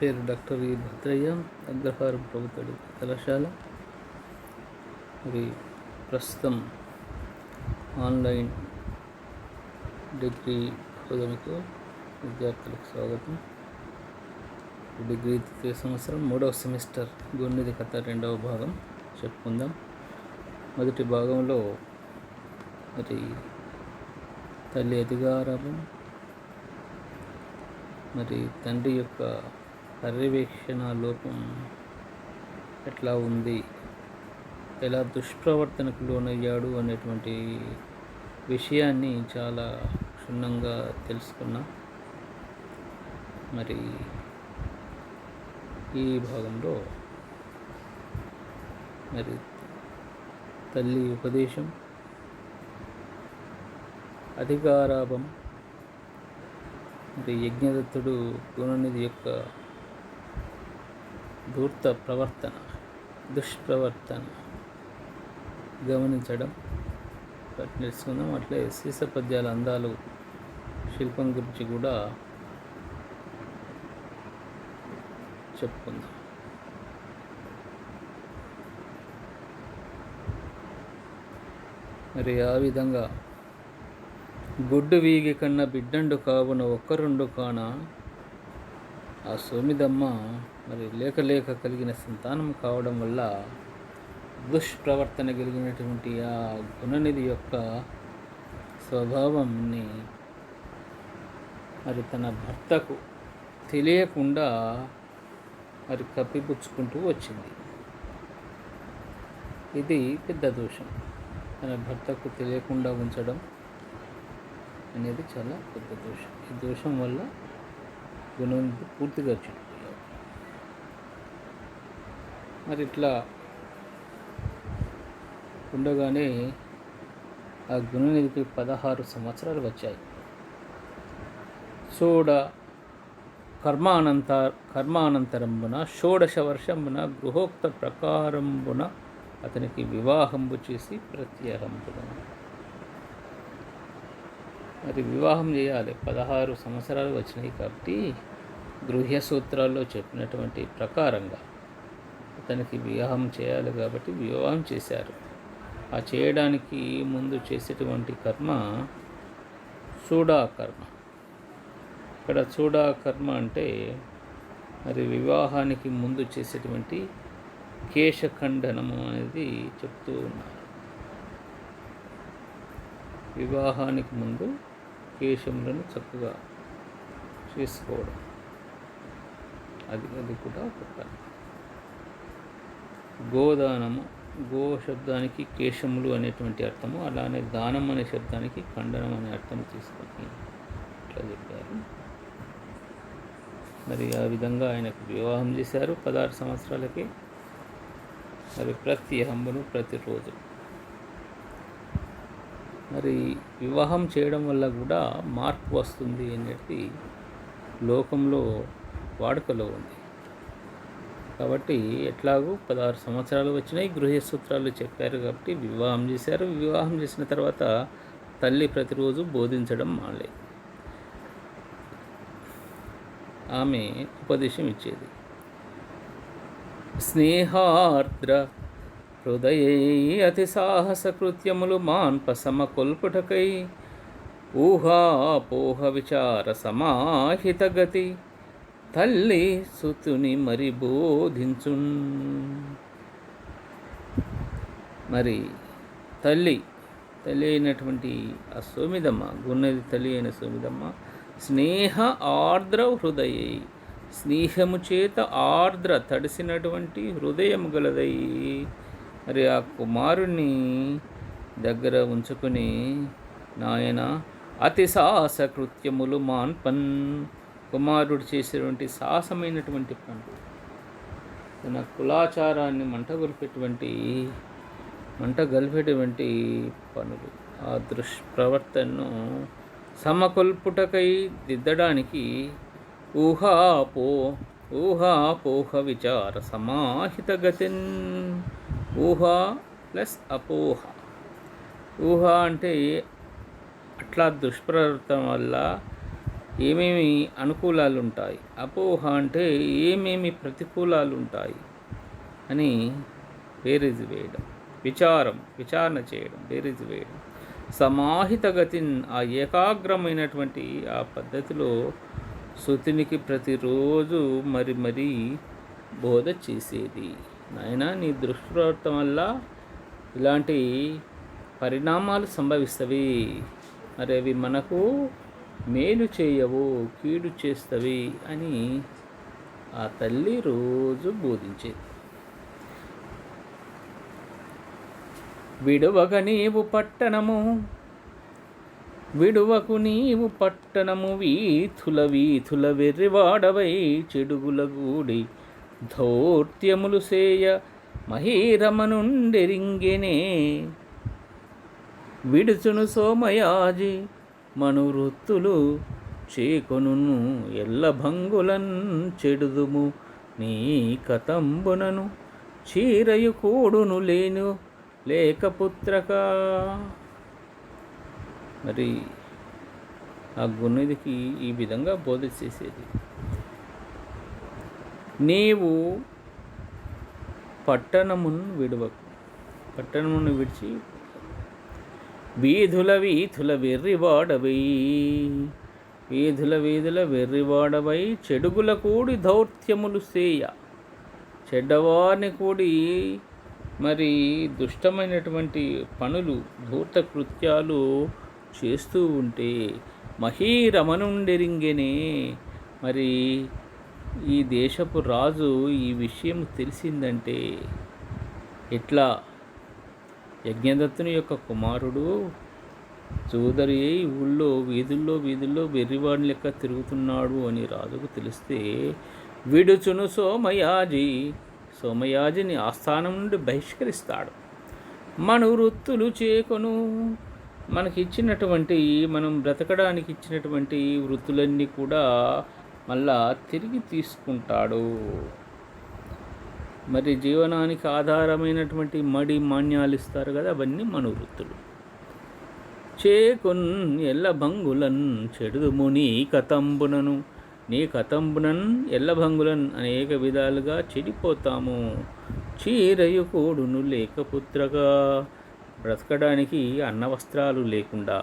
పేరు డాక్టర్ ఈ భద్రయ్య, అగ్రహారం ప్రభుత్వ కళాశాల. మరి ప్రస్తుతం ఆన్లైన్ డిగ్రీ బోధనకు విద్యార్థులకు స్వాగతం. డిగ్రీ 3వ సంవత్సరం 3వ సెమిస్టర్ గొన్నిది కథ 2వ భాగం చెప్పుకుందాం. మొదటి భాగంలో మరి తల్లి అధికారం, మరి తండ్రి యొక్క పర్యవేక్షణ లోపం ఎట్లా ఉంది, ఎలా దుష్ప్రవర్తనకు లోనయ్యాడు అనేటువంటి విషయాన్ని చాలా క్షుణ్ణంగా తెలుసుకున్నాం. మరి ఈ భాగంలో మరి తల్లి ఉపదేశం, అధికారాభం, మరి యజ్ఞదత్తుడు గుణనిధి యొక్క ధూర్త ప్రవర్తన, దుష్ప్రవర్తన గమనించడం నేర్చుకుందాం. అట్లే సీస పద్యాల అందాలు శిల్పం గురించి కూడా చెప్పుకుందాం. మరి ఆ విధంగా గుడ్డు వీగి కన్నా బిడ్డండు కావున ఒక్కరుండు కాన ఆ సోమిదమ్మ మరి లేక కలిగిన సంతానం కావడం వల్ల దుష్ప్రవర్తన కలిగినటువంటి ఆ గుణనిధి యొక్క స్వభావంని మరి తన భర్తకు తెలియకుండా మరి కప్పిపుచ్చుకుంటూ వచ్చింది. ఇది పెద్ద దోషం. తన భర్తకు తెలియకుండా ఉంచడం అనేది చాలా పెద్ద దోషం. ఈ దోషం వల్ల గుణనిధి పూర్తిగా చెడిపోయాడు. మరి ఇట్లా ఉండగానే ఆ గుణనిధికి 16 సంవత్సరాలు వచ్చాయి. కర్మానంతరంబున షోడశ వర్షంబున గృహోక్త ప్రకారంబున అతనికి వివాహంబు చేసి ప్రత్యేకంబున మరి వివాహం చేయాలి. 16 సంవత్సరాలు వచ్చినాయి కాబట్టి గృహ్య సూత్రాల్లో చెప్పినటువంటి ప్రకారంగా అతనికి వివాహం చేయాలి కాబట్టి వివాహం చేశారు. ఆ చేయడానికి ముందు చేసేటువంటి కర్మ చూడాకర్మ. ఇక్కడ చూడాకర్మ అంటే మరి వివాహానికి ముందు చేసేటువంటి కేశఖండనము అనేది చెప్తూ ఉన్నారు. వివాహానికి ముందు కేశములను చక్కగా చేసుకోవడం అది కూడా ఒక కర్మ. గోదానము, గో శబ్దానికి కేశములు అనేటువంటి అర్థము, అలానే దానం అనే శబ్దానికి ఖండనం అనే అర్థం తీసుకొని ఇట్లా చెప్పారు. మరి ఆ విధంగా ఆయనకు వివాహం చేశారు 16 సంవత్సరాలకి. మరి ప్రత్యేహంబును ప్రతిరోజు మరి వివాహం చేయడం వల్ల కూడా మార్పు వస్తుంది అనేది లోకంలో వాడుకలో ఉంది. కాబట్టి ఎట్లాగూ 16 సంవత్సరాలు వచ్చినాయి, గృహ్య సూత్రాలు చెప్పారు కాబట్టి వివాహం చేశారు. వివాహం చేసిన తర్వాత తల్లి ప్రతిరోజు బోధించడం మానలేదు. ఆమె ఉపదేశం ఇచ్చేది. స్నేహార్ద్ర హృదయై అతి సాహస కృత్యములు మాన్ప సమకొల్పుటకై ఊహాపోహ విచార సమాహిత గతి తల్లి సుతుని మరి బోధించున్. మరి తల్లి అయినటువంటి ఆ సోమిదమ్మ, గున్నది తల్లి అయిన సోమిదమ్మ స్నేహ ఆర్ద్ర హృదయై, స్నేహము చేత ఆర్ద్ర తడిసినటువంటి హృదయము గలదై మరి ఆ కుమారుణ్ణి దగ్గర ఉంచుకొని, నాయన అతి సాహస కృత్యములు మాన్పన్, కుమారుడు చేసేటువంటి సాహసమైనటువంటి పనులు, తన కులాచారాన్ని మంట గలిపేటువంటి పనులు, ఆ దుష్ప్రవర్తనను సమకొల్పుటకై దిద్దడానికి ఊహాపోహ విచార సమాహిత గతిన్. ఊహా ప్లస్ అపోహ. ఊహ అంటే అట్లా దుష్ప్రవర్తన వల్ల ఏమేమి అనుకూలాలు ఉంటాయి, అపోహ అంటే ఏమేమి ప్రతికూలాలు ఉంటాయి అని బేరీజు వేయడం, విచారణ చేయడం, బేరీజు వేయడం, సమాహిత గతిని ఆ ఏకాగ్రమైనటువంటి ఆ పద్ధతిలో శృతినికి ప్రతిరోజు మరి బోధ చేసేది. నాయన, నీ దృష్టిప్రవర్తన వల్ల ఇలాంటి పరిణామాలు సంభవిస్తవి, మరి అవి మనకు మేలు చేయవు, కీడు చేస్తవి అని ఆ తల్లి రోజు బోధించేది. విడువకు నీవు పట్టణము, వీధుల వెర్రివాడవై చెడుగుల గూడి ధౌర్త్యములు సేయ మహీరమనుండెరింగెనే. విడుచును సోమయాజి మనువృత్తులు చేకొనును ఎల్లభంగులన్ చెడుదుము నీ కతంబునను చీరయు కూడును లేకపుత్రక. మరి ఆ గుణిదికి ఈ విధంగా బోధ చేసేది. నీవు పట్టణమును విడవకు, పట్టణమును విడిచి వీధుల వెర్రివాడవై చెడుగుల కూడి దౌర్త్యములు సేయ, చెడ్డవారిని కూడి మరి దుష్టమైనటువంటి పనులు, ధూర్త కృత్యాలు చేస్తూ ఉంటే మహీరమనుండెరింగెనే. మరి ఈ దేశపు రాజు ఈ విషయం తెలిసిందంటే ఎట్లా? యజ్ఞదత్తుని యొక్క కుమారుడు జోదరి ఊళ్ళో వీధుల్లో వెర్రివాడిని లెక్క తిరుగుతున్నాడు అని రాజుకు తెలిస్తే విడుచును సోమయాజిని ఆస్థానం నుండి బహిష్కరిస్తాడు. మన వృత్తులు చేకొను, మనం బ్రతకడానికి ఇచ్చినటువంటి వృత్తులన్నీ కూడా మళ్ళా తిరిగి తీసుకుంటాడు. మరి జీవనానికి ఆధారమైనటువంటి మాన్యాలు ఇస్తారు కదా, అవన్నీ మన వృత్తులు. చేకొన్ ఎల్లభంగులన్ చెడుదుము నీ కతంబునన్ ఎల్లభంగులన్ అనేక విధాలుగా చెడిపోతాము. చీరయు కూడును లేకపుత్రగా, బ్రతకడానికి అన్నవస్త్రాలు లేకుండా,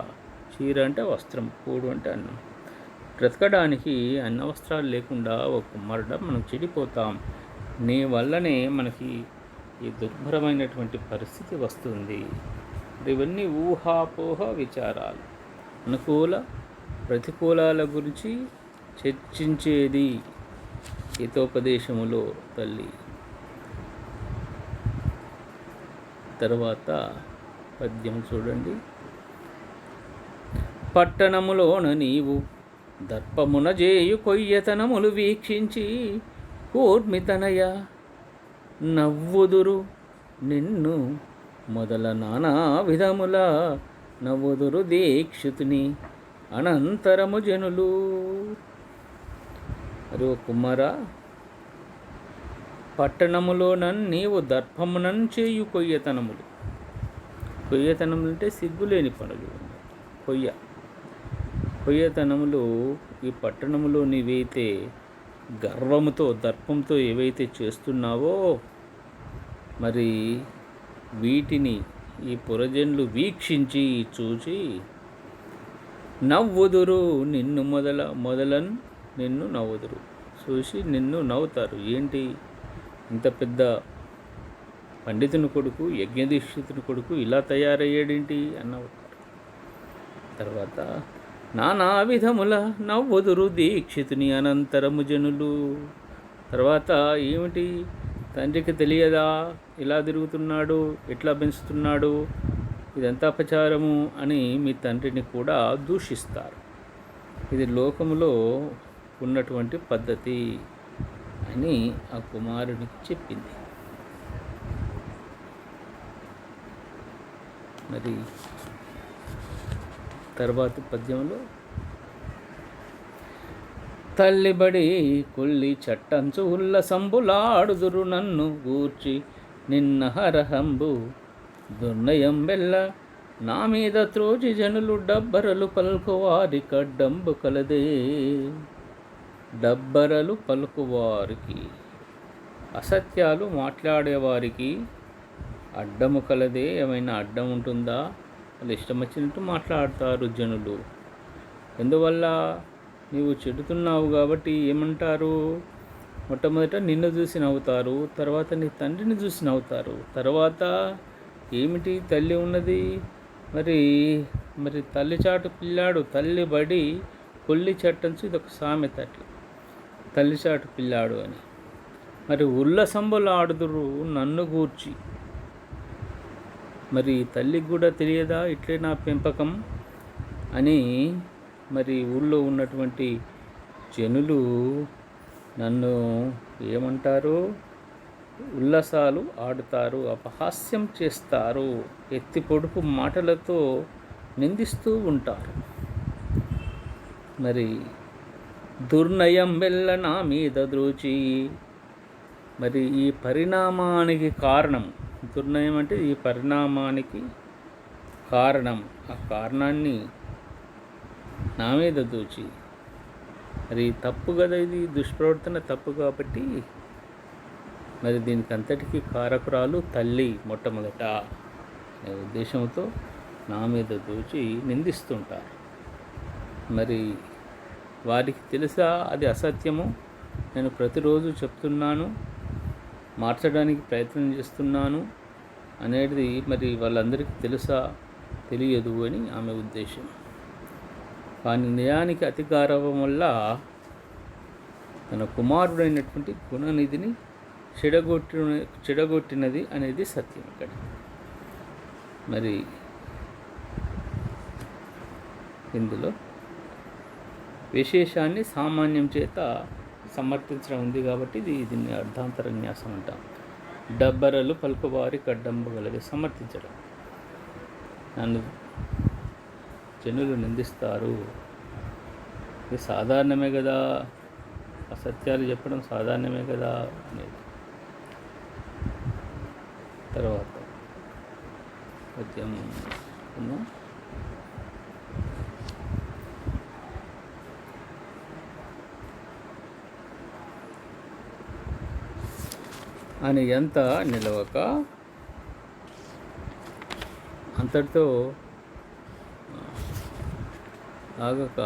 చీర అంటే వస్త్రం, కూడు అంటే అన్నం, బ్రతకడానికి అన్నవస్త్రాలు లేకుండా ఒక కుమారుడా మనం చెడిపోతాం. నీ వల్లనే మనకి ఈ దుర్భరమైనటువంటి పరిస్థితి వస్తుంది. ఇవన్నీ ఊహాపోహ విచారాలు, అనుకూల ప్రతికూలాల గురించి చర్చించేది హితోపదేశములో తల్లి. తర్వాత పద్యం చూడండి. పట్టణములోన నీవు దర్పమున జేయు కొయ్యతనములు వీక్షించి కూర్మితనయ నవ్వుదురు నిన్ను మొదల నానా విధముల నవ్వుదురు దీక్షితుని అనంతరము జనులు. అరే కుమారా, పట్టణములోనన్ నీవు దర్పమునన్ చేయు కొయ్యతనములు అంటే సిగ్గులేని పనులు, కొయ్యతనములు ఈ పట్టణములో నీవైతే గర్వముతో దర్పంతో ఏవైతే చేస్తున్నావో మరి వీటిని ఈ పురజనులు వీక్షించి చూచి నవ్వుదురు నిన్ను నిన్ను నవ్వుదురు, చూసి నిన్ను నవ్వుతారు. ఏంటి, ఇంత పెద్ద పండితుని కొడుకు, యజ్ఞదీక్షితుని కొడుకు ఇలా తయారయ్యాడేంటి అన్నవుతారు. తర్వాత నానా విధముల నవ్వుదురు దీక్షితుని అనంతరము జనులు. తర్వాత ఏమిటి, తండ్రికి తెలియదా ఇలా తిరుగుతున్నాడు, ఎట్లా పెంచుతున్నాడు, ఇదంతా అపచారము అని మీ తండ్రిని కూడా దూషిస్తారు. ఇది లోకములో ఉన్నటువంటి పద్ధతి అని ఆ కుమారునికి చెప్పింది. మరి తర్వాత పద్యంలో తల్లిబడి కొల్లి చట్టంచు ఉల్లసంబులాడుదురు నన్ను గూర్చి నిన్న హరహంబు దుర్నయం వెల్ల నా మీద త్రోచి జనులు డబ్బరలు పలుకువారి కడ్డంబు కలదే. డబ్బరలు పలుకువారికి, అసత్యాలు మాట్లాడేవారికి అడ్డము కలదే. ఏమైనా అడ్డం ఉంటుందా? వాళ్ళు ఇష్టం వచ్చినట్టు మాట్లాడతారు జనులు. ఎందువల్ల? నీవు చెడుతున్నావు కాబట్టి ఏమంటారు? మొట్టమొదట నిన్ను చూసి నవ్వుతారు, తర్వాత నీ తండ్రిని చూసి నవ్వుతారు, తర్వాత ఏమిటి తల్లి ఉన్నది మరి మరి తల్లి చాటు పిల్లాడు, తల్లి బడి కొల్లి చట్టంచు, ఇదొక సామెత అట్లా, తల్లి చాటు పిల్లాడు అని. మరి ఉల్లసంబులు ఆడుదురు నన్ను గూర్చి. మరి తల్లికి కూడా తెలియదా ఇట్లే నా పెంపకం అని? మరి ఊళ్ళో ఉన్నటువంటి జనులు నన్ను ఏమంటారు? ఉల్లసాలు ఆడుతారు, అపహాస్యం చేస్తారు, ఎత్తి పొడుపు మాటలతో నిందిస్తూ ఉంటారు. మరి దుర్నయం వెళ్ళ నా మీద ద్రోచి. మరి ఈ పరిణామానికి కారణం, దుర్నయం అంటే ఈ పరిణామానికి కారణం, ఆ కారణాన్ని నా మీద దూచి. మరి తప్పు కదా, ఇది దుష్ప్రవర్తన తప్పు కాబట్టి మరి దీనికి అంతటికీ కారకురాలు తల్లి మొట్టమొదట అనే ఉద్దేశంతో నా మీద దూచి నిందిస్తుంటారు. మరి వారికి తెలుసా అది అసత్యము? నేను ప్రతిరోజు చెప్తున్నాను, మార్చడానికి ప్రయత్నం చేస్తున్నాను అనేది మరి వాళ్ళందరికీ తెలుసా? తెలియదు అని ఆమె ఉద్దేశం. కానీ నిజానికి అతి గౌరవం వల్ల తన కుమారుడైనటువంటి గుణనిధిని చెడగొట్టినది అనేది సత్యం. ఇక్కడ మరి ఇందులో విశేషాన్ని సామాన్యం చేత సమర్థించడం ఉంది కాబట్టి దీన్ని అర్ధాంతర న్యాసం అంటాం. డబ్బరలు పలుకువారి కడ్డంబగలది సమర్థించడం. నన్ను జనులు నిందిస్తారు, ఇది సాధారణమే కదా, అసత్యాలు చెప్పడం సాధారణమే కదా అనేది. తర్వాత పద్యం అని ఎంత నిలవక అంతటితో ఆగక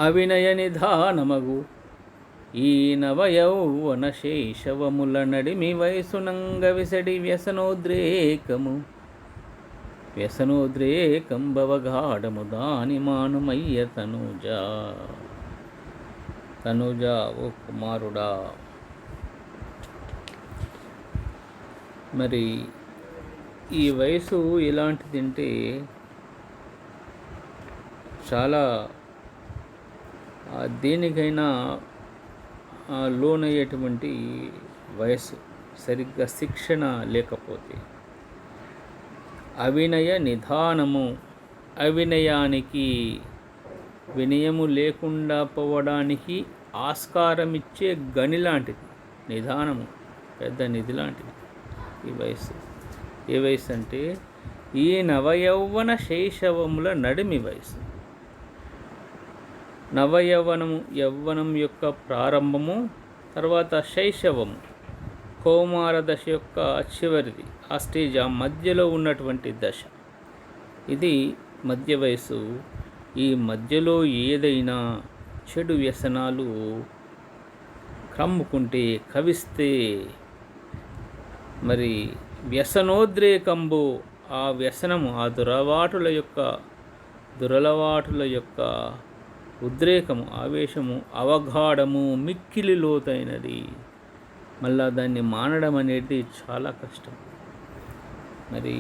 అవినయ నిధానమగు ఈ నవయౌవన శైశవముల నడిమి వయసునంగ విసడి వ్యసనోద్రేకం భవగాఢము దాని మానుమయ్య తనుజా ఓ కుమారుడా. మరి ఈ వయసు ఎలాంటిదంటే చాలా దేనికైనా లోనయ్యేటువంటి వయసు, సరిగ్గా శిక్షణ లేకపోతే. అవినయ నిధానము, అవినయానికి, వినయము లేకుండా పోవడానికి ఆస్కారమిచ్చే గని లాంటిది నిధానము, పెద్ద నిధి లాంటిది ఈ వయసు. ఏ వయసు అంటే ఈ నవయౌవన శైశవముల నడిమి వయసు. నవయౌవనము, యవ్వనం యొక్క ప్రారంభము, తర్వాత శైశవము, కౌమార దశ యొక్క చివరిది, ఆ స్టేజ్, ఆ మధ్యలో ఉన్నటువంటి దశ, ఇది మధ్య వయసు. ఈ మధ్యలో ఏదైనా చెడు వ్యసనాలు కమ్ముకుంటే, కవిస్తే, మరి వ్యసనోద్రేకంబు, ఆ వ్యసనము, ఆ దురలవాటుల యొక్క ఉద్రేకము, ఆవేశము, అవగాఢము, మిక్కిలి లోతైనది. మళ్ళా దాన్ని మానడం అనేది చాలా కష్టం. మరి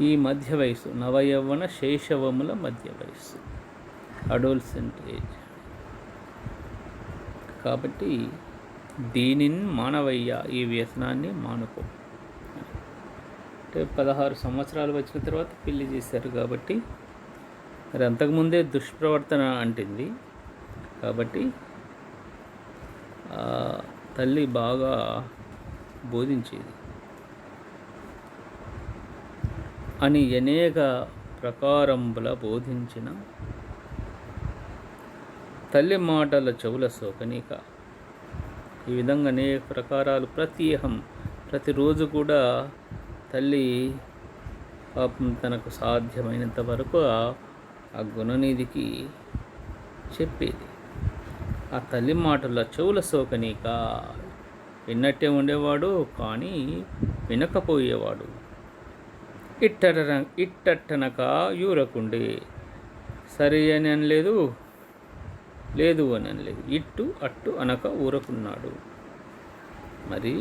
ఈ మధ్య వయసు, నవయౌవన శైశవముల మధ్య వయసు, అడోల్సెంట్ ఏజ్. కాబట్టి దీనిని మానవయ్య, ఈ వ్యసనాన్ని మానుకో అంటే 16 సంవత్సరాలు వచ్చిన తర్వాత పెళ్లి చేశారు కాబట్టి మరి అంతకుముందే దుష్ప్రవర్తన అంటింది. కాబట్టి తల్లి బాగా బోధించేది అని అనేక ప్రకారంబుల బోధించిన తల్లి మాటల చెవుల సోకనీక. ఈ విధంగా అనేక ప్రకారాలు ప్రతిరోజు కూడా తల్లి పాపం తనకు సాధ్యమైనంత వరకు ఆ గుణనిధికి చెప్పేది. ఆ తల్లి మాటల చెవుల సోకనీక. విన్నట్టే ఉండేవాడు కానీ వినకపోయేవాడు. ఇట్టట్టనక యూరకుండే. సరే అని అనలేదు, లేదు అని అనలేదు. ఇట్టు అట్టు అనక ఊరకున్నాడు. మరి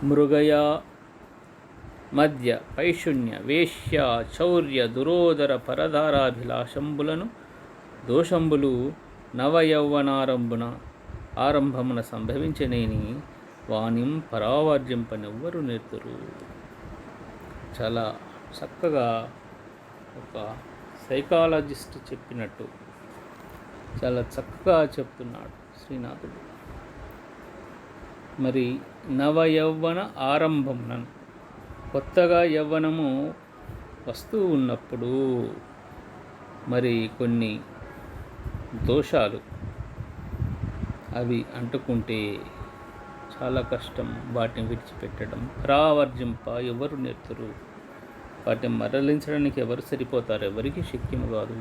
మృగయ మధ్య పైశూన్య వేశ్య చౌర్య దురోదర పరధారాభిలాషంబులను దోషంబులు ఆరంభమున సంభవించనేని వాణిం పరావర్జింపనెవ్వరు నేర్తురు. చాలా చక్కగా ఒక సైకాలజిస్ట్ చెప్పినట్టు చాలా చక్కగా చెప్తున్నాడు శ్రీనాథుడు. మరి నవయౌవన ఆరంభమున కొత్తగా యవ్వనము వస్తూ ఉన్నప్పుడు మరి కొన్ని దోషాలు అవి అంటుకుంటే చాలా కష్టం వాటిని విడిచిపెట్టడం. పరావర్జింప ఎవరు నేర్తురు. వాటిని మరలించడానికి ఎవరు సరిపోతారు, ఎవరికి శక్యము కాదు.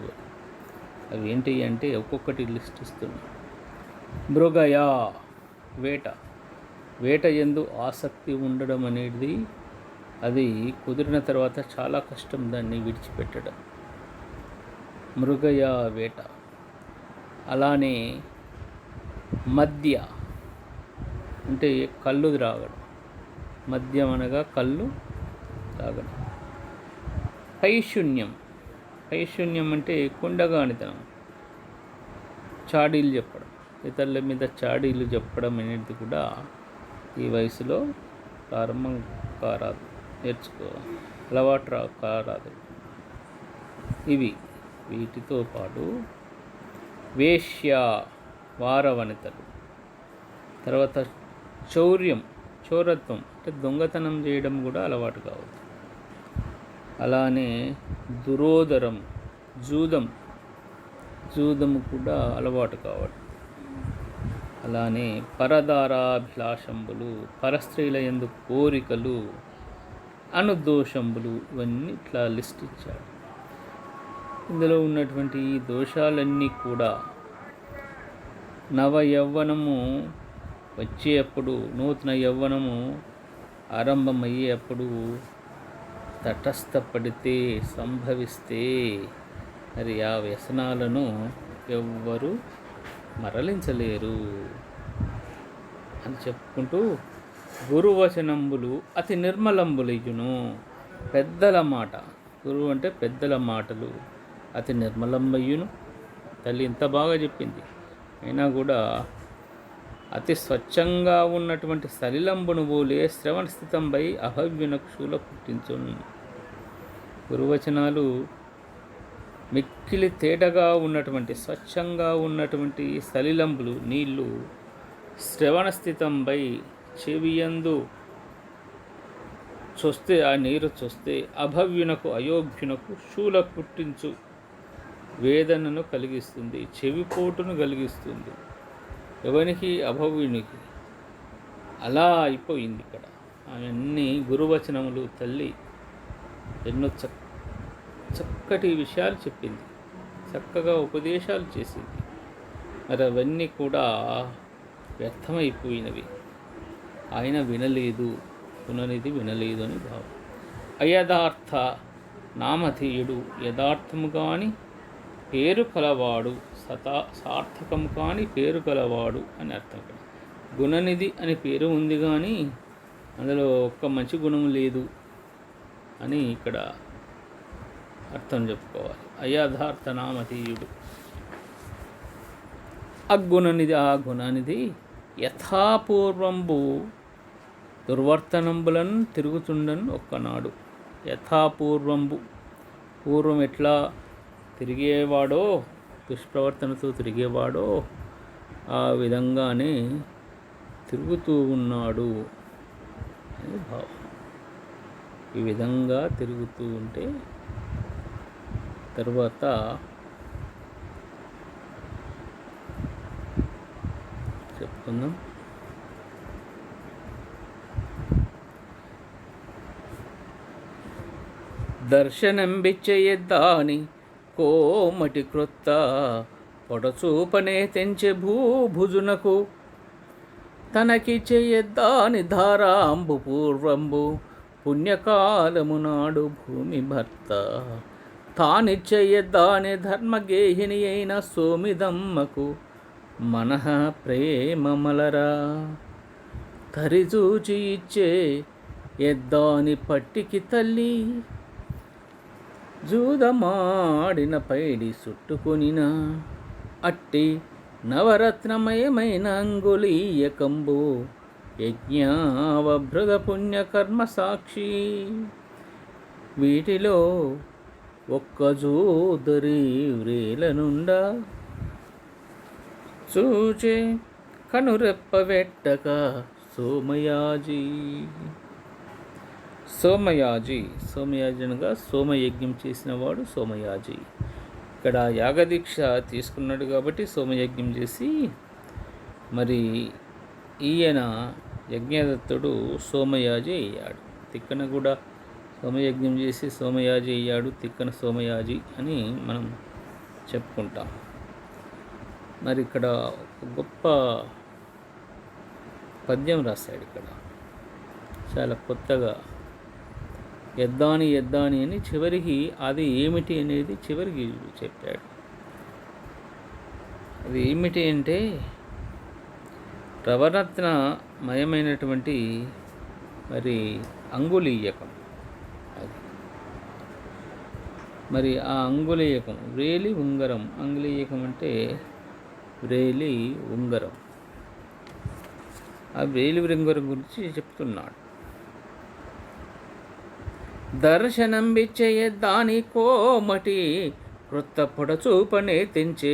అవి ఏంటి అంటే ఒక్కొక్కటి లిస్ట్ ఇస్తున్నాం. మృగయ వేట యందు ఆసక్తి ఉండడం అనేది అది కుదిరిన తర్వాత చాలా కష్టం దాన్ని విడిచిపెట్టడం. మృగయ వేట. అలానే మద్య అంటే కళ్ళు త్రాగడం. మద్యం అనగా కళ్ళు త్రాగడం. పైశూన్యం అంటే కుండగానితనం, చాడీలు చెప్పడం, ఇతరుల మీద చాడీలు చెప్పడం అనేది కూడా ఈ వయసులో ప్రారంభం కారాదు, అలవాటు కారాదు. వీటితో పాటు వేశ్య వారవనితలు, తర్వాత చోరత్వం అంటే దొంగతనం చేయడం కూడా అలవాటు కావద్దు. అలానే దురోదరం జూదము కూడా అలవాటు కావద్దు. అలానే పరదారాభిలాషంబులు పరస్త్రీల యందు కోరికలు, అనుదోషంబులు, ఇవన్నీ ఇట్లా లిస్ట్ ఇచ్చాడు. ఇందులో ఉన్నటువంటి ఈ దోషాలన్నీ కూడా నవ యవ్వనము వచ్చేటప్పుడు, నూతన యవ్వనము ఆరంభమయ్యేటప్పుడు తటస్థపడితే, సంభవిస్తే మరి ఆ వ్యసనాలను ఎవ్వరూ మరలించలేరు అని చెప్పుకుంటూ, గురువచనంబులు అతి నిర్మలంబులయ్యును. పెద్దల మాట, గురువు అంటే పెద్దల మాటలు అతి నిర్మలంబయ్యును. తల్లి ఇంత బాగా చెప్పింది, అయినా కూడా అతి స్వచ్ఛంగా ఉన్నటువంటి సలిలంబును పోలే శ్రవణ స్థితంపై అభవ్యునకు శూల పుట్టించును. గురువచనాలు మిక్కిలి తేటగా ఉన్నటువంటి, స్వచ్ఛంగా ఉన్నటువంటి సలిలంబులు నీళ్లు శ్రవణ స్థితంపై చెవియందు చూస్తే, ఆ నీరు చూస్తే అభవ్యునకు అయోగ్యునకు శూల పుట్టించు వేదనను కలిగిస్తుంది, చెవిపోటును కలిగిస్తుంది. ఎవనికి? అభవ్యునికి. అలా అయిపోయింది ఇక్కడ. అవన్నీ గురువచనములు. తల్లి ఎన్నో చక్కటి విషయాలు చెప్పింది, చక్కగా ఉపదేశాలు చేసింది. మరి అవన్నీ కూడా వ్యర్థమైపోయినవి. ఆయన వినలేదు, పుననిధి వినలేదు అని భావం. అయథార్థ నామధేయుడు, యథార్థము కాని పేరు కలవాడు, సార్థకము కాని పేరు కలవాడు అని అర్థం. ఇక్కడ గుణనిధి అని పేరు ఉంది కానీ అందులో ఒక్క మంచి గుణం లేదు అని ఇక్కడ అర్థం చెప్పుకోవాలి. అయథార్థ నామధేయుడు. అగుణనిధి, ఆ గుణనిధి యథాపూర్వంబు దుర్వర్తనంబులను తిరుగుతుండను ఒక్కనాడు. యథాపూర్వంబు, పూర్వం ఎట్లా తిరిగేవాడో, దుష్ప్రవర్తనతో తిరిగేవాడో ఆ విధంగానే తిరుగుతూ ఉన్నాడు అని భావం. ఈ విధంగా తిరుగుతూ ఉంటే తర్వాత చెప్పుకుందాం. దర్శనంబిచ్చేయద్దాని కోమటి క్రొత్త పొడచూపనే తెంచె భూభుజునకు తనకి చేయద్దాని ధారాంబు పూర్వంబు పుణ్యకాలము నాడు భూమి భర్త తానిచ్చేయద్దాని ధర్మగేహిని అయిన సోమిదమ్మకు మనః ప్రేమమలరా తరిచూచి ఇచ్చే ఎద్దాని పట్టికి తల్లి జూదమాడిన పైడి చుట్టుకొనిన అట్టి నవరత్నమయమైన అంగుళీయకంబు యజ్ఞావభృద పుణ్యకర్మ సాక్షి వీటిలో ఒక్క జోదరి వ్రేలనుండా చూచే కనురెప్పవెట్టక సోమయాజీ అనగా సోమయజ్ఞం చేసినవాడు సోమయాజి. ఇక్కడ యాగదీక్ష తీసుకున్నాడు కాబట్టి సోమయజ్ఞం చేసి మరి ఈయన యజ్ఞదత్తుడు సోమయాజి అయ్యాడు. తిక్కన కూడా సోమయజ్ఞం చేసి సోమయాజి అయ్యాడు, తిక్కన సోమయాజి అని మనం చెప్పుకుంటాం. మరి ఇక్కడ గొప్ప పద్యం రాశాడు. ఇక్కడ చాలా కొత్తగా ఎద్దాని అని చివరికి అది ఏమిటి అనేది చివరికి చెప్పాడు. అది ఏమిటి అంటే రవరత్నమయమైనటువంటి మరి అంగుళీయకం. అది మరి ఆ అంగుళీయకం వ్రేలి ఉంగరం. అంగుళీయకం అంటే వ్రేలి ఉంగరం. ఆ వ్రేలి ఉంగరం గురించి చెప్తున్నాడు. దర్శనం బిచ్చేయద్దాని కోమటి క్రొత్త పొడచూపనే తెంచే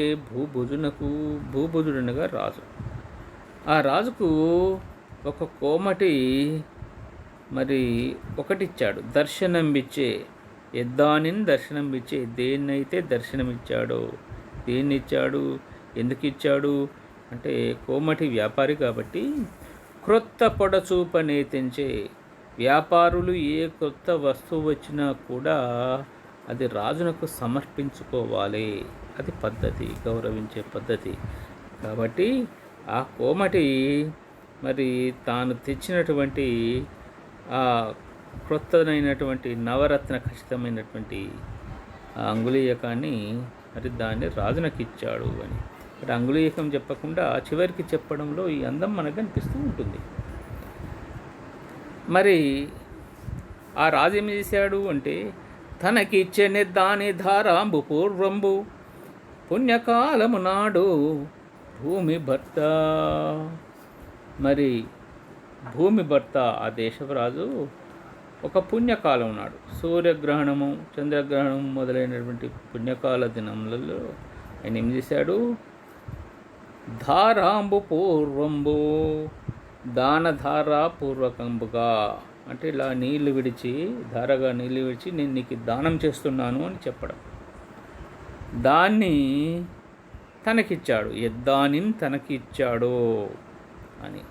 భూభుజుడనగా రాజు. ఆ రాజుకు ఒక కోమటి మరి ఒకటిచ్చాడు. దర్శనం బిచ్చే ఎద్దానిని దర్శనం బిచ్చే. దేన్నైతే దర్శనమిచ్చాడో, దేన్నిచ్చాడు, ఎందుకు ఇచ్చాడు అంటే కోమటి వ్యాపారి కాబట్టి క్రొత్త పొడచూపనే తెంచే. వ్యాపారులు ఏ కొత్త వస్తువు వచ్చినా కూడా అది రాజునకు సమర్పించుకోవాలి. అది పద్ధతి, గౌరవించే పద్ధతి. కాబట్టి ఆ కోమటి మరి తాను తెచ్చినటువంటి ఆ క్రొత్తనైనటువంటి నవరత్న ఖచ్చితమైనటువంటి ఆ అంగుళీయకాన్ని మరి దాన్ని రాజునకు ఇచ్చాడు అని. ఇక్కడ అంగుళీయకం చెప్పకుండా చివరికి చెప్పడంలో ఈ అందం మనకు అనిపిస్తూ ఉంటుంది. మరి ఆ రాజు ఏం చేశాడు అంటే తనకి ఇచ్చే దాని ధారాంబు పూర్వంబు పుణ్యకాలము నాడు భూమి భర్త. మరి భూమి భర్త ఆ దేశరాజు ఒక పుణ్యకాలం నాడు సూర్యగ్రహణము, చంద్రగ్రహణము మొదలైనటువంటి పుణ్యకాల దినములలో ఆయన ఏం చేశాడు? ధారాంబు పూర్వంబు దానధారాపూర్వకంబుగా అంటే ఇలా నీళ్లు విడిచి, ధారగా నీళ్లు విడిచి నేను నీకు దానం చేస్తున్నాను అని చెప్పడం. దాన్ని తనకిచ్చాడు. యద్దానిని తనకిచ్చాడు అని.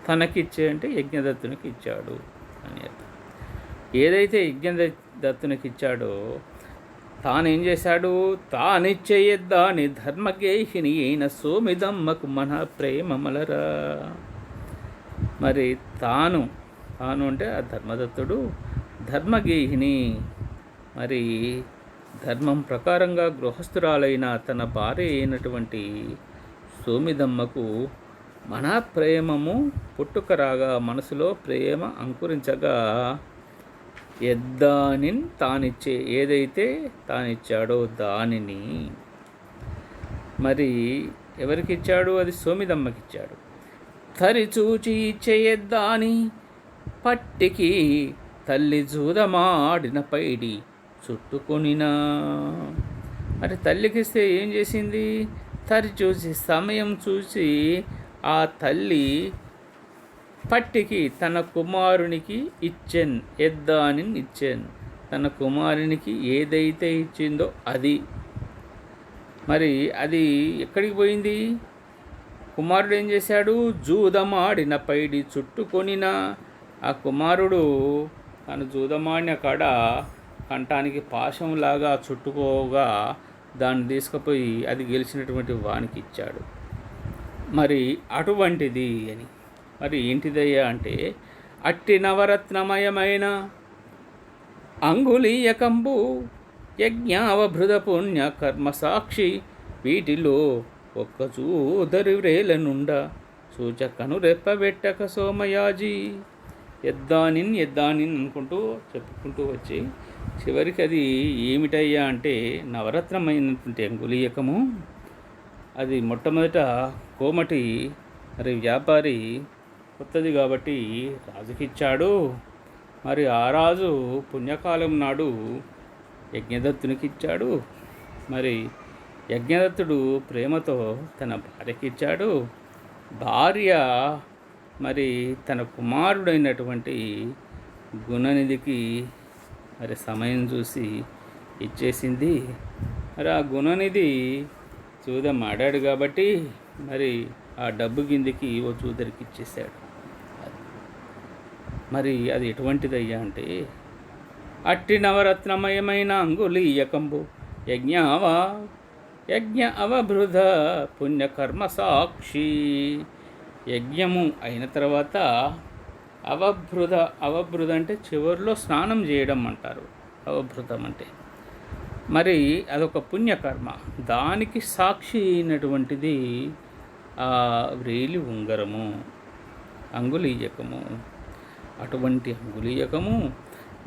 తనకిచ్చే అంటే యజ్ఞదత్తునికి ఇచ్చాడు అని అర్థం. ఏదైతే యజ్ఞదత్తునికి ఇచ్చాడో తానేం చేశాడు? తానిచ్చే యద్దాని ధర్మగేహిని అయిన సోమిదమ్మకు మన ప్రేమమలరా. మరి తాను అంటే ఆ ధర్మదత్తుడు ధర్మగేహిని, మరి ధర్మం ప్రకారంగా గృహస్థురాలైన తన భార్య అయినటువంటి సోమిదమ్మకు మన ప్రేమము పుట్టుకరాగా మనసులో ప్రేమ అంకురించగా యద్దానిని తానిచ్చే, ఏదైతే తానిచ్చాడో దానిని మరి ఎవరికి ఇచ్చాడు? అది సోమిదమ్మకి ఇచ్చాడు. తరిచూచి ఇచ్చేయద్దాని పట్టికి తల్లి జూదమాడిన పైడి చుట్టుకొనినా. మరి తల్లికిస్తే ఏం చేసింది? తరి చూసి సమయం చూసి ఆ తల్లి పట్టికి తన కుమారునికి ఇచ్చెన్, ఎద్దాని ఇచ్చెన్. తన కుమారునికి ఏదైతే ఇచ్చిందో అది. మరి అది ఎక్కడికి పోయింది? కుమారుడు ఏం చేశాడు? జూదమాడిన పైడి చుట్టుకొనిన. ఆ కుమారుడు తను జూదమాడిన కాడ కంఠానికి పాశంలాగా చుట్టుకోగా దాన్ని తీసుకుపోయి అది గెలిచినటువంటి వానికి ఇచ్చాడు. మరి అటువంటిది అని. మరి ఏంటిదయ్యా అంటే, అట్టి నవరత్నమయమైన అంగుళీయకంబు యజ్ఞావభృత పుణ్య కర్మసాక్షి వీటిలో ఒక్క చూదరి వ్రేలనుండ సూచకను రెప్పబెట్టక సోమయాజీ. ఎద్దానిన్ అనుకుంటూ చెప్పుకుంటూ వచ్చి చివరికి అది ఏమిటయ్యా అంటే నవరత్నమైనటువంటి అంగుళీయకము. అది మొట్టమొదట కోమటి మరి వ్యాపారి కొత్తది కాబట్టి రాజుకిచ్చాడు. మరి ఆ రాజు పుణ్యకాలం నాడు యజ్ఞదత్తునికి ఇచ్చాడు. మరి యజ్ఞదత్తుడు ప్రేమతో తన భార్యకి ఇచ్చాడు. భార్య మరి తన కుమారుడైనటువంటి గుణనిధికి మరి సమయం చూసి ఇచ్చేసింది. మరి ఆ గుణనిధి చూదం ఆడాడు కాబట్టి మరి ఆ డబ్బు కిందికి ఓ చూదరికి ఇచ్చేసాడు. మరి అది ఎటువంటిదయ్యా అంటే, అట్టి నవరత్నమయమైన అంగుళీయకంబు యజ్ఞ అవభృద పుణ్యకర్మ సాక్షి. యజ్ఞము అయిన తర్వాత అవభృద అంటే చివరిలో స్నానం చేయడం అంటారు. అవభృతం అంటే మరి అదొక పుణ్యకర్మ. దానికి సాక్షి అయినటువంటిది ఆ వ్రేలి ఉంగరము, అంగుళీయకము. అటువంటి అంగుళీయకము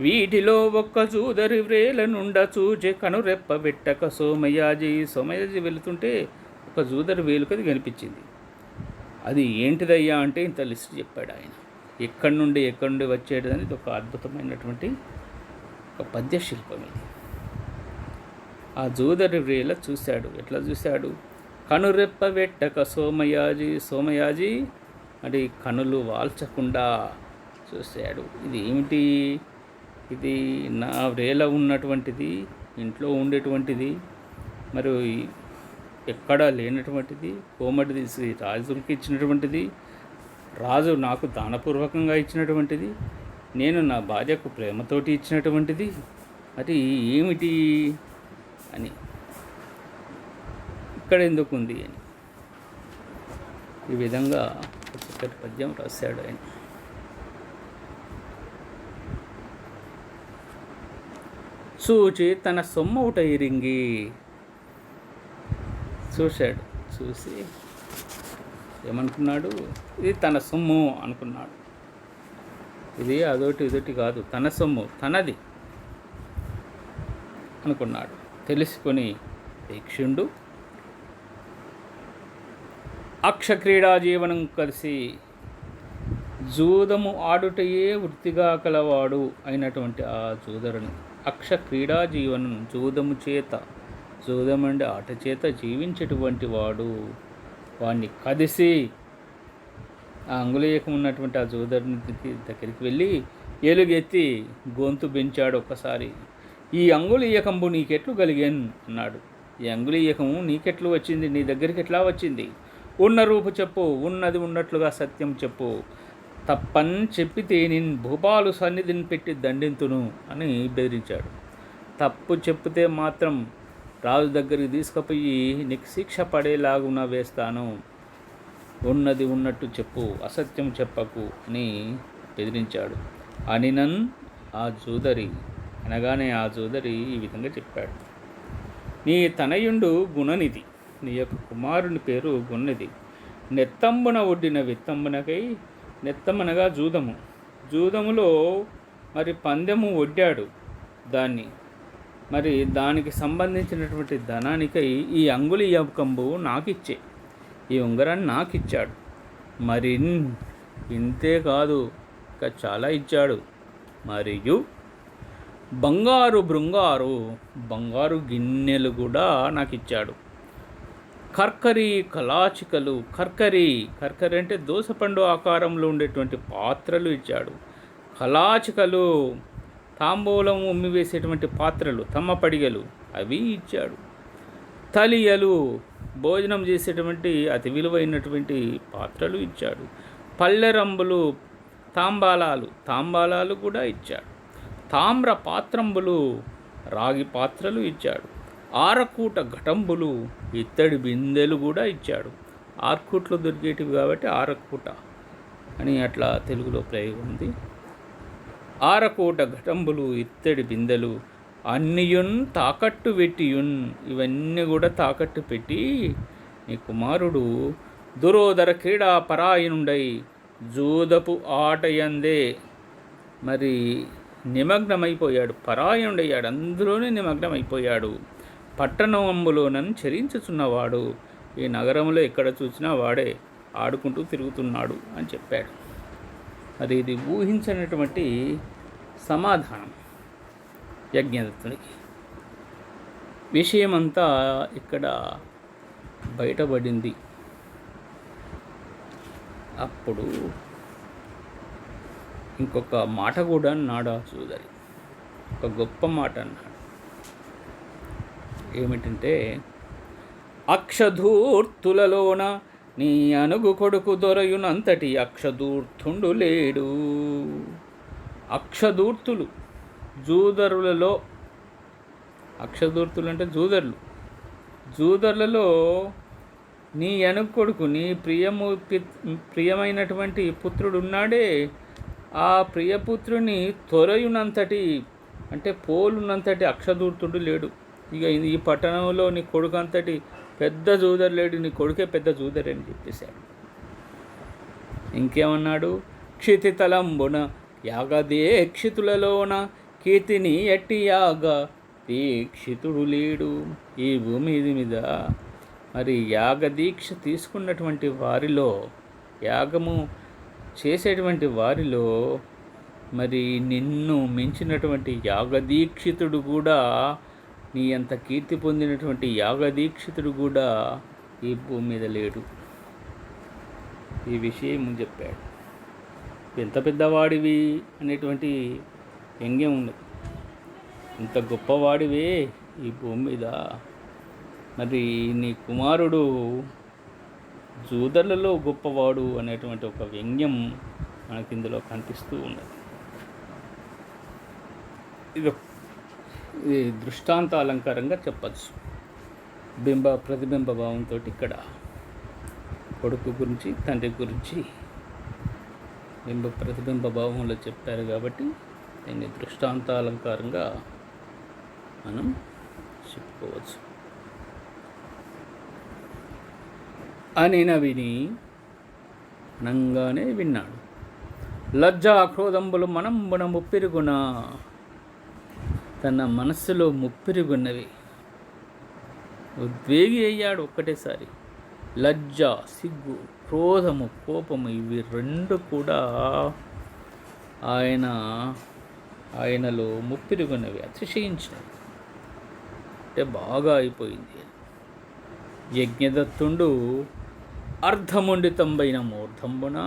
వీటిలో ఒక్క చూదరి వ్రేల నుండ చూచే కనురెప్పబెట్టక సోమయాజి వెళుతుంటే ఒక జూదరి వేలుకది కనిపించింది. అది ఏంటిదయ్యా అంటే ఇంత లిస్ట్ చెప్పాడు ఆయన. ఎక్కడి నుండి వచ్చేటది ఇది ఒక అద్భుతమైనటువంటి ఒక పద్యశిల్పం ఇది. ఆ జూదరి వ్రేల చూశాడు. ఎట్లా చూశాడు? కనురెప్పబెట్టక సోమయాజి మరి కనులు వాల్చకుండా చూశాడు. ఇది ఏమిటి? ఇది నా వ్రేల ఉన్నటువంటిది, ఇంట్లో ఉండేటువంటిది, మరి ఎక్కడా లేనటువంటిది, కోమటి తీసి రాజులకి ఇచ్చినటువంటిది, రాజు నాకు దానపూర్వకంగా ఇచ్చినటువంటిది, నేను నా భార్యకు ప్రేమతోటి ఇచ్చినటువంటిది, మరి ఏమిటి అని ఇక్కడ ఎందుకు ఉంది అని ఈ విధంగా చక్కటి పద్యం రాశాడు ఆయన. చూచి తన సొమ్మవుట ఇరింగి చూశాడు. చూసి ఏమనుకున్నాడు? ఇది తన సొమ్ము అనుకున్నాడు. ఇది ఇదొటి కాదు, తన సొమ్ము, తనది అనుకున్నాడు. తెలుసుకొని దీక్షుండు అక్షక్రీడా జీవనం కలిసి జూదము ఆడుటయే వృత్తిగా కలవాడు అయినటువంటి ఆ జూదరుని అక్షక్రీడా జీవనం జూదమండి ఆట చేత జీవించేటువంటి వాడు వాడిని కదిసి ఆ అంగుళీయకం ఉన్నటువంటి ఆ జూదరుని దగ్గరికి వెళ్ళి ఏలుగెత్తి గొంతు పెంచాడు ఒక్కసారి. ఈ అంగుళీయకంబు నీకెట్లు కలిగాను అన్నాడు. ఈ అంగుళీయకము నీకెట్లు వచ్చింది? నీ దగ్గరికి ఎట్లా వచ్చింది? ఉన్న రూపు చెప్పు, ఉన్నది ఉన్నట్లుగా సత్యం చెప్పు, తప్పని చెప్పితే నేను భూపాలు సన్నిధిని పెట్టి దండింతును అని బెదిరించాడు. తప్పు చెప్తే మాత్రం రాజు దగ్గరికి తీసుకుపోయి నీకు శిక్ష పడేలాగున వేస్తాను, ఉన్నది ఉన్నట్టు చెప్పు, అసత్యం చెప్పకు అని బెదిరించాడు. అనినన్ ఆ జూదరి అనగానే ఆ జూదరి ఈ విధంగా చెప్పాడు. నీ తనయుండు గుణనిధి, నీ యొక్క కుమారుని పేరు గుణనిధి, నెత్తంబున ఒడ్డిన విత్తంబునకై, నెత్తమనగా జూదములో మరి పందెము ఒడ్డాడు దాన్ని, మరి దానికి సంబంధించినటువంటి ధనానికై ఈ అంగుళీయకంబు నాకిచ్చే, ఈ ఉంగరాన్ని నాకిచ్చాడు. మరి ఇంతే కాదు, ఇంకా చాలా ఇచ్చాడు. మరియు బంగారు బృంగారు, బంగారు గిన్నెలు కూడా నాకు ఇచ్చాడు. కర్కరి కలాచికలు, కర్కరి అంటే దోసపండు ఆకారంలో ఉండేటువంటి పాత్రలు ఇచ్చాడు. కలాచికలు తాంబూలం ఉమ్మివేసేటువంటి పాత్రలు, తమ్మపడిగలు అవి ఇచ్చాడు. తలియలు భోజనం చేసేటువంటి అతి విలువైనటువంటి పాత్రలు ఇచ్చాడు. పల్లెరంబులు తాంబాలాలు కూడా ఇచ్చాడు. తామ్ర పాత్రంబులు రాగి పాత్రలు ఇచ్చాడు. ఆరకూట ఘటంబులు ఇత్తడి బిందెలు కూడా ఇచ్చాడు. ఆర్కూట్లో దొరికేటివి కాబట్టి ఆరకూట అని అట్లా తెలుగులో ప్రయోగం ఉంది. ఆరకూట ఘటంబులు ఇత్తడి బిందెలు అన్నియున్ తాకట్టు పెట్టియున్, ఇవన్నీ కూడా తాకట్టు పెట్టి నీ కుమారుడు దురోదర క్రీడా పరాయణుండై జూదపు ఆటయందే మరి నిమగ్నమైపోయాడు, పరాయణుడయ్యాడు, అందులోనే నిమగ్నమైపోయాడు. పట్టణంబులోనని చరించుచున్నవాడు, ఈ నగరంలో ఎక్కడ చూసినా వాడే ఆడుకుంటూ తిరుగుతున్నాడు అని చెప్పాడు. మరి ఇది ఊహించినటువంటి సమాధానం యజ్ఞదత్తునికి. విషయమంతా ఇక్కడ బయటపడింది. అప్పుడు ఇంకొక మాట కూడా అన్నాడు ఆ సోదరి, ఒక గొప్ప మాట అన్నాడు. ఏమిటంటే, అక్షధూర్తులలోన నీ అనుగు కొడుకు దొరయునంతటి అక్షధూర్తుండు లేడు. అక్షధూర్తులు జూదరులలో, అక్షధూర్తులు అంటే జూదర్లలో నీ అనుగు కొడుకు, నీ ప్రియమైనటువంటి పుత్రుడు ఉన్నాడే, ఆ ప్రియపుత్రుని తొరయునంతటి అంటే పోలున్నంతటి అక్షధూర్తుడు లేడు. ఇక ఈ పట్టణంలో నీ కొడుకు అంతటి పెద్ద జూదరు లేడు, నీ కొడుకే పెద్ద జూదరు అని చెప్పేశాడు. ఇంకేమన్నాడు, క్షితితలంబున యాగదీక్షితులలోన కీర్తిని ఎట్టి యాగ దీక్షితుడు లేడు. ఈ భూమి మీద మరి యాగదీక్ష తీసుకున్నటువంటి వారిలో, యాగము చేసేటువంటి వారిలో మరి నిన్ను మించినటువంటి యాగదీక్షితుడు కూడా, నీ అంత కీర్తి పొందినటువంటి యాగదీక్షితుడు కూడా ఈ భూమి మీద లేడు. ఈ విషయం చెప్పాడు. ఎంత పెద్దవాడివి అనేటువంటి వ్యంగ్యం ఉన్నది. ఇంత గొప్పవాడివే ఈ భూమి మీద, మరి నీ కుమారుడు జూదర్లలో గొప్పవాడు అనేటువంటి ఒక వ్యంగ్యం మనకి ఇందులో కనిపిస్తూ ఉన్నది. ఇది దృష్టాంత అలంకారంగా చెప్పచ్చు. ప్రతిబింబ భావంతో ఇక్కడ కొడుకు గురించి, తండ్రి గురించి ప్రతిబింబ భావంలో చెప్పారు కాబట్టి దీన్ని దృష్టాంత అలంకారంగా మనం చెప్పుకోవచ్చు. అనిన విని అనంగానే విన్నాడు. లజ్జా క్రోధంబులు మనంబున ముప్పిరుగున, తన మనస్సులో ముప్పిరుగున్నవి. ఉద్వేగి అయ్యాడు ఒక్కటేసారి. లజ్జ, సిగ్గు, క్రోధము, కోపము, ఇవి రెండు కూడా ఆయనలో ముప్పిరుగున్నవి, అతిశయించినవి. అంటే బాగా అయిపోయింది. యజ్ఞదత్తుండు అర్ధముండితంబైన మూర్ధంబున,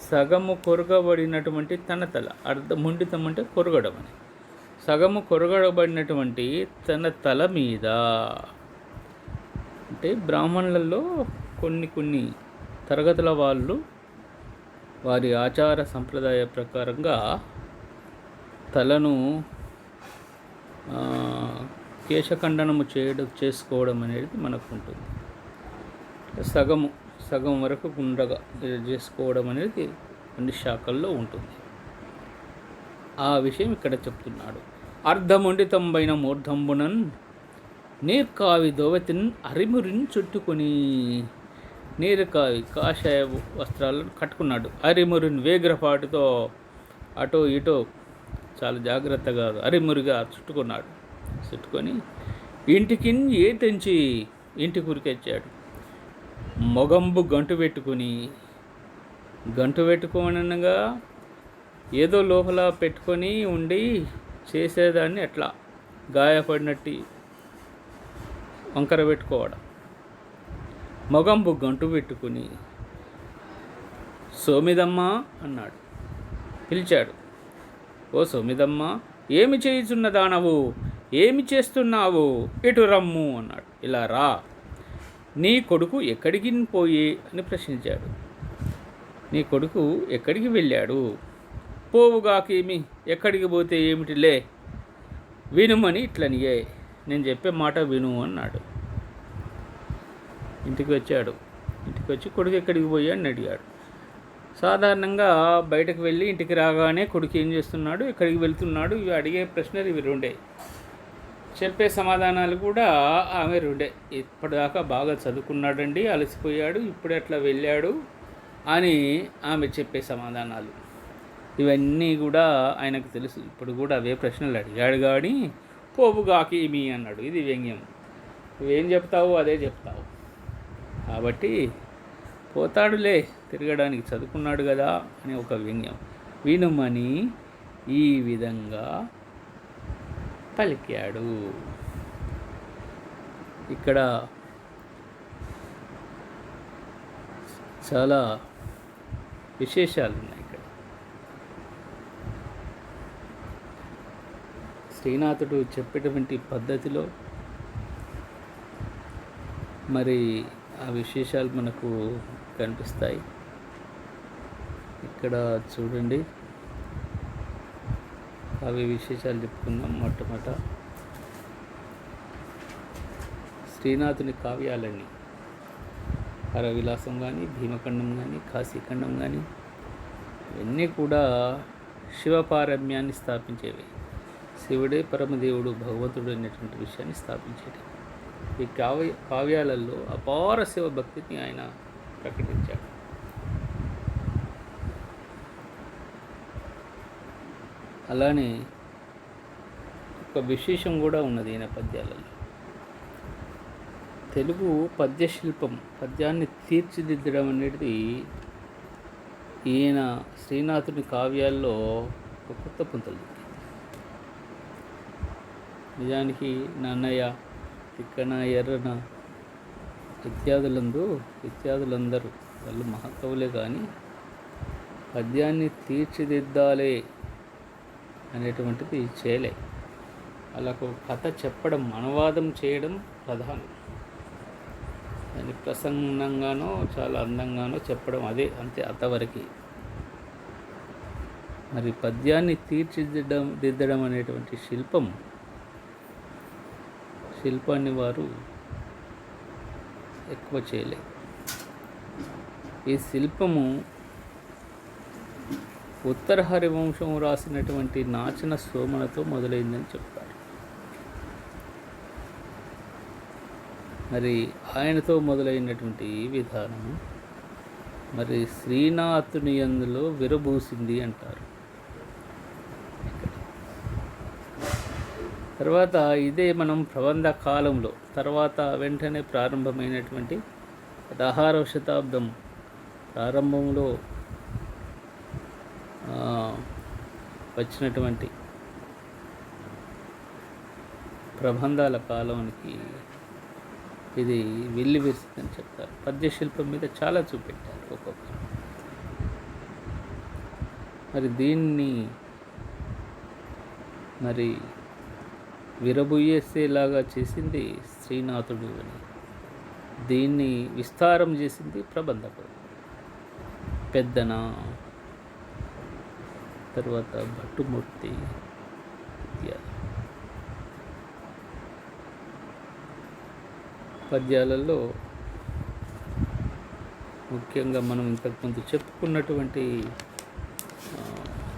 సగము కొరగబడినటువంటి తన తల, అర్ధముండితం అంటే కొరగడం అని, సగము కొరగబడినటువంటి తన తల మీద. అంటే బ్రాహ్మణులలో కొన్ని తరగతుల వాళ్ళు వారి ఆచార సంప్రదాయ ప్రకారంగా తలను కేశఖండనము చేసుకోవడం అనేది మనకు ఉంటుంది. సగం వరకు గుండ్రగా చేసుకోవడం అనేది కొన్ని శాఖల్లో ఉంటుంది. ఆ విషయం ఇక్కడ చెప్తున్నాడు. అర్ధముండితంబైన మూర్ధంబునన్ నీర్కావి దోవతిన్ అరిమురిని చుట్టుకొని, నీరుకావి కాషాయ వస్త్రాలను కట్టుకున్నాడు. అరిమురిని వేగ్రపాటుతో అటో ఇటో చాలా జాగ్రత్తగా అరిమురిగా చుట్టుకొని ఇంటికి తెంచి ఇంటి కురికెచ్చాడు. మొగంబు గంటు పెట్టుకోనగా ఏదో లోపల పెట్టుకొని ఉండి చేసేదాన్ని ఎట్లా గాయపడినట్టు వంకర పెట్టుకోవడం. మొగంబు గంటు పెట్టుకుని సోమిదమ్మ అన్నాడు. పిలిచాడు. ఓ సోమిదమ్మ, ఏమి చేయుచున్నదానవు, ఏమి చేస్తున్నావు, ఇటు రమ్ము అన్నాడు. ఇలా రా, నీ కొడుకు ఎక్కడికి పోయి అని ప్రశ్నించాడు. నీ కొడుకు ఎక్కడికి వెళ్ళాడు? పోవుగాకేమి, ఎక్కడికి పోతే ఏమిటిలే, వినుమని ఇట్లనియే, నేను చెప్పే మాట విను అన్నాడు. ఇంటికి వచ్చాడు. ఇంటికి వచ్చి కొడుకు ఎక్కడికి పోయి అని అడిగాడు. సాధారణంగా బయటకు వెళ్ళి ఇంటికి రాగానే కొడుకు ఏం చేస్తున్నాడు, ఎక్కడికి వెళ్తున్నాడు, ఇవి అడిగే ప్రశ్నలు ఇవి రెండే. చెప్పే సమాధానాలు కూడా ఆమె రెండే. ఇప్పటిదాకా బాగా చదువుకున్నాడండి, అలసిపోయాడు, ఇప్పుడు ఎట్లా వెళ్ళాడు అని ఆమె చెప్పే సమాధానాలు. ఇవన్నీ కూడా ఆయనకు తెలుసు. ఇప్పుడు కూడా అవే ప్రశ్నలు అడిగాడు కానీ పోవుగాకేమి అన్నాడు. ఇది వ్యంగ్యం. నువ్వేం చెప్తావు అదే చెప్తావు. కాబట్టి పోతాడులే తిరగడానికి, చదువుకున్నాడు కదా అని ఒక వ్యంగ్యం. వినుమని ఈ విధంగా పలికాడు. ఇక్కడ చాలా విశేషాలు ఉన్నాయి. ఇక్కడ శ్రీనాథుడు చెప్పేటువంటి పద్ధతిలో మరి ఆ విశేషాలు మనకు కనిపిస్తాయి. ఇక్కడ చూడండి, అవి విశేషాలు చెప్పుకుందాం. మొట్టమొదట శ్రీనాథుని కావ్యాలన్నీ, హరవిలాసం కానీ, భీమఖండం కానీ, కాశీఖండం కానీ, ఇవన్నీ కూడా శివపారమ్యాన్ని స్థాపించేవి. శివుడే పరమదేవుడు, భగవంతుడు అనేటువంటి విషయాన్ని స్థాపించేవి. ఈ కావ్యాలలో అపార శివభక్తిని ఆయన ప్రకటించాడు. అలానే ఒక విశేషం కూడా ఉన్నది ఈయన పద్యాలలో. తెలుగు పద్యశిల్పం, పద్యాన్ని తీర్చిదిద్దడం అనేది ఈయన శ్రీనాథుని కావ్యాల్లో ఒక కొత్త పుంతలు. నిజానికి నన్నయ్య, తిక్కన, ఎర్రన ఇత్యాదులందరూ వాళ్ళు మహాకవులే కానీ పద్యాన్ని తీర్చిదిద్దాలే అనేటువంటిది చేయలే. వాళ్ళకు కథ చెప్పడం, అనువాదం చేయడం ప్రధానం. దాన్ని ప్రసన్నంగానో చాలా అందంగానో చెప్పడం, అదే అంతే, అంతవరకు. మరి పద్యాన్ని తీర్చిదిద్దడం అనేటువంటి శిల్పాన్ని వారు ఎక్కువ చేయలేదు. ఈ శిల్పము ఉత్తర హరివంశం రాసినటువంటి నాచన సోమనతో మొదలైందని చెప్తారు. మరి ఆయనతో మొదలైనటువంటి ఈ విధానం మరి శ్రీనాథుని యందులో విరబూసింది అంటారు. తర్వాత ఇదే మనం ప్రబంధ కాలంలో తర్వాత వెంటనే ప్రారంభమైనటువంటి 16వ శతాబ్దం ప్రారంభంలో వచ్చినటువంటి ప్రబంధాల కాలానికి ఇది వెళ్ళి విరిసిందని చెప్తారు. పద్యశిల్పం మీద చాలా చూపెట్టారు ఒక్కొక్కరు. మరి దీన్ని మరి విరబుయ్యేసేలాగా చేసింది శ్రీనాథుడు అని, దీన్ని విస్తారం చేసింది ప్రబంధకుడు పెద్దన, తర్వాత భట్టుమూర్తి ఇత్యాది. పద్యాలలో ముఖ్యంగా మనం ఇంతకుముందు చెప్పుకున్నటువంటి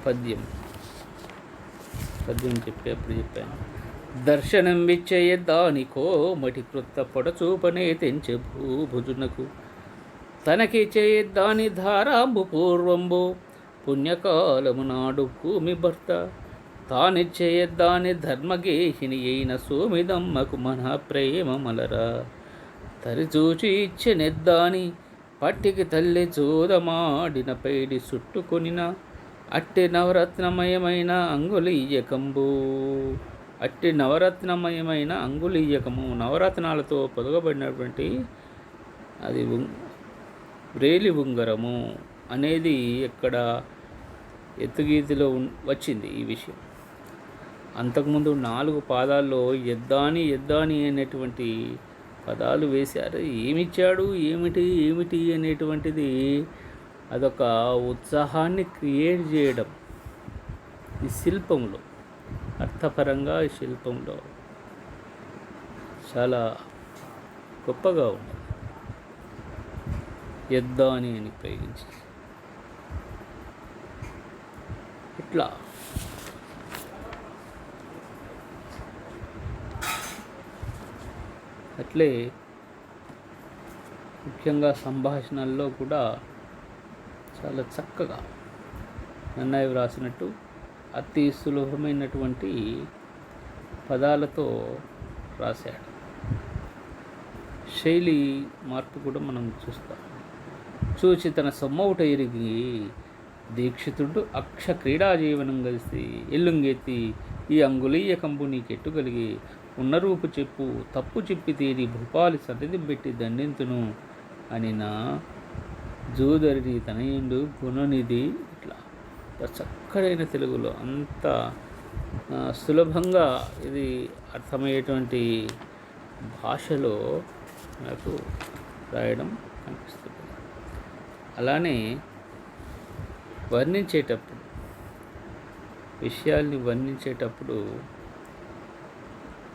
పద్యం చెప్పి చెప్పాను. దర్శనం విచ్చయ దానికో మటి కృత పొడచూపనే తెంచె భూభుజునకు తనకి చేయద్దాని ధారాంబు పూర్వంబు పుణ్యకాలము నాడు భూమి భర్త తానిచ్చేయద్దాని ధర్మగేహిని అయిన సోమిదమ్మకు మన ప్రేమ మలరా తరిచూచి ఇచ్చెనెద్దాని పట్టికి తల్లి జోదమాడిన పైడి చుట్టుకొనిన అట్టి నవరత్నమయమైన అంగుళీయకంబు, అట్టి నవరత్నమయమైన అంగుళీయకము, నవరత్నాలతో పొదగబడినటువంటి అది వ్రేలి ఉంగరము అనేది ఎక్కడ ఎత్తుగీతిలో వచ్చింది ఈ విషయం. అంతకుముందు 4 పాదాల్లో ఎద్దాని ఎద్దాని అనేటువంటి పదాలు వేశారు. ఏమిచ్చాడు, ఏమిటి అనేటువంటిది అదొక ఉత్సాహాన్ని క్రియేట్ చేయడం ఈ శిల్పంలో, అర్థపరంగా ఈ శిల్పంలో చాలా గొప్పగా ఉన్నది. ఎద్దాని అని ప్రయోగించి ఇట్లా అట్లే ముఖ్యంగా సంభాషణల్లో కూడా చాలా చక్కగా నన్నయ్య వ్రాసినట్టు అతి సులభమైనటువంటి పదాలతో రాశాడు. శైలి మార్పు కూడా మనం చూస్తాం. చూచి తన సొమ్మవుట ఎరిగి దీక్షితుడు అక్ష క్రీడా జీవనం కలిసి ఎల్లుంగెత్తి ఈ అంగుళీయ కంబు నీకెట్టు కలిగి ఉన్న రూపు చెప్పు తప్పు చెప్పి తీరి భూపాలి సన్నిధి పెట్టి దండింతును అని నా జోదరి తనయుండు గుణనిధి. ఇట్లా చక్కడైన తెలుగులో అంత సులభంగా ఇది అర్థమయ్యేటువంటి భాషలో నాకు రాయడం కనిపిస్తుంది. అలానే వర్ణించేటప్పుడు, విషయాల్ని వర్ణించేటప్పుడు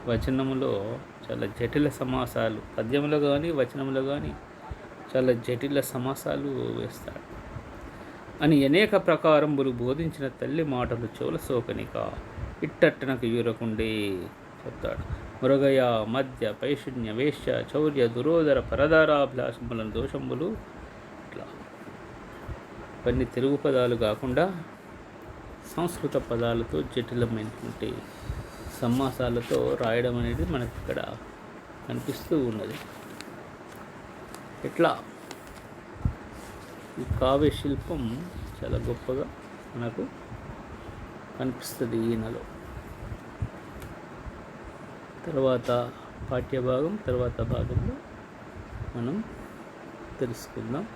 వచనంలో చాలా జటిల సమాసాలు, పద్యంలో కానీ వచనంలో కానీ చాలా జటిల సమాసాలు వేస్తాడు. అని అనేక ప్రకారంబులు బోధించిన తల్లి మాటలు చెవుల సోకనిక ఇట్టట్టనకు యూరకుండే చెప్తాడు. మృగయ మధ్య పైశున్య వేశ్య చౌర్య దురోదర పరదారాభిలాషములను దోషములు ఇట్లా కొన్ని తెలుగు పదాలు కాకుండా సంస్కృత పదాలతో జటిలమైనటువంటి సమాసాలతో రాయడం అనేది మనకి ఇక్కడ కనిపిస్తూ ఉన్నది. ఇట్లా ఈ కావ్య శిల్పం చాలా గొప్పగా మనకు కనిపిస్తుంది ఈయనలో. తర్వాత పాఠ్యభాగం తర్వాత భాగంలో మనం తెలుసుకుందాం.